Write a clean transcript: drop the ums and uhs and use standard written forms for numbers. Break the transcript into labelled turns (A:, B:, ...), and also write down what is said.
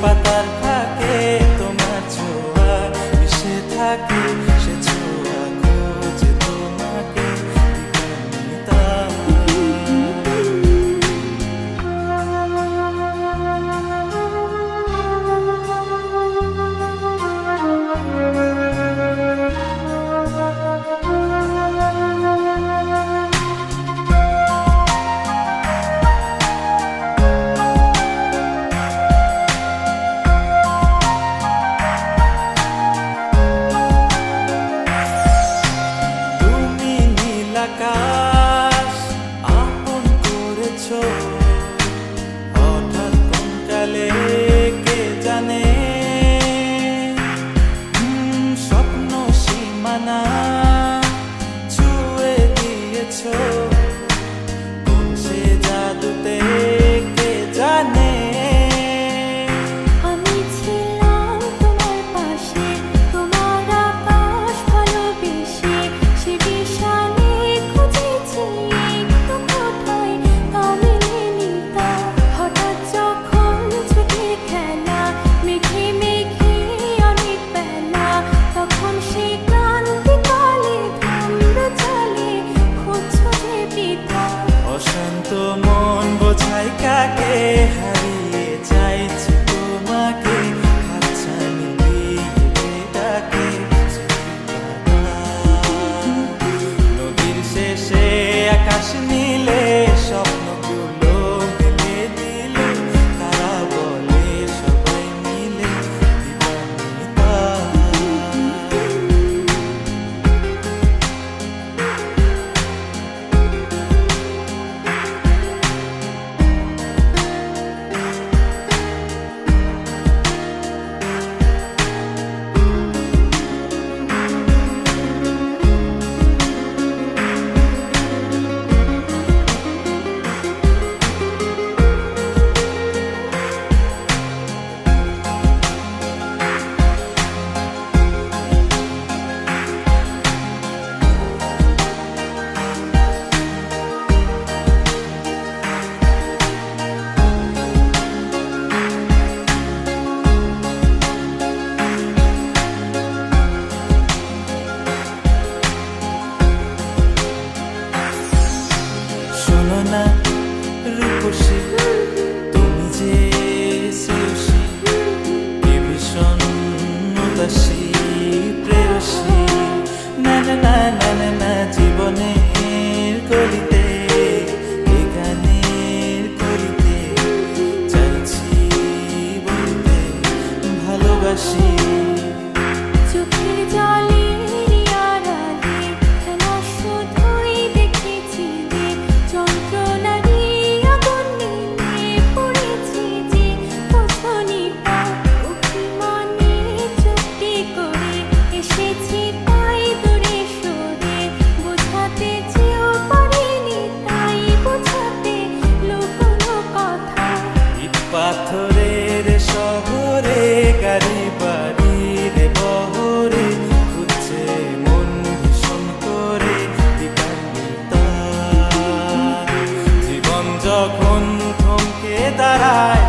A: পাতার ফাঁকে তোমার ছোঁয়া মিশে থাকে, সে ছোঁয়া খোঁজে তোমাকে দিবানিতা। আকাশ আপন করেছো হঠাৎ কোন কালে কে জানে, স্বপ্ন সীমানা ছুঁয়ে দিয়েছো কোন সে জাদুতে কে জানে।
B: আমি ছিলাম তোমার পাশে, তোমার আকাশ ভালোবেসে, সে বিশালে খুঁজেছি একটু কোথায় কামিনী তা। হঠাৎ যখন ছুটে খেলা মেঘে মেঘে অনেক বেলা, তখন সে ক্লান্তিকালে থামলো চলে খুঁজছো যে পিতা।
A: অশান্ত মন বোঝাই কাকে হারিয়ে চাইছে তোমাকে, হাতছানি দিয়ে ডাকে নদীর শেষে আকাশ নীলে স্বপ্নগুলো মিলে দিলে, তারা বলে সবাই মিলে দিবানিতা। শোনো না রূপসী, তুমি যে শ্রেয়সী, কে ভীষণ উদাসী প্রেয়সী। না না না না না না, জীবনের গলিতে এ গানের কলিতে চাইছি বলতে ভালোবাসি।
B: চোখের জলের আড়ালে খেলা শুধুই দেখেছি যে, যন্ত্রণারই আগুন নিয়ে পড়েছি যে বোঝনি তা। অভিমানে চুক্তি করে এসেছি তাই দূরে সরে, বোঝাতে চেয়েও পারিনি তাই বোঝাতে লুকোনো কথা।
A: ইট পাথরের শহরে গাড়ি বাড়ির বহরে খুঁজছে মন ভীষণ করে দিবানিতা। জীবন যখন থমকে দাঁড়ায়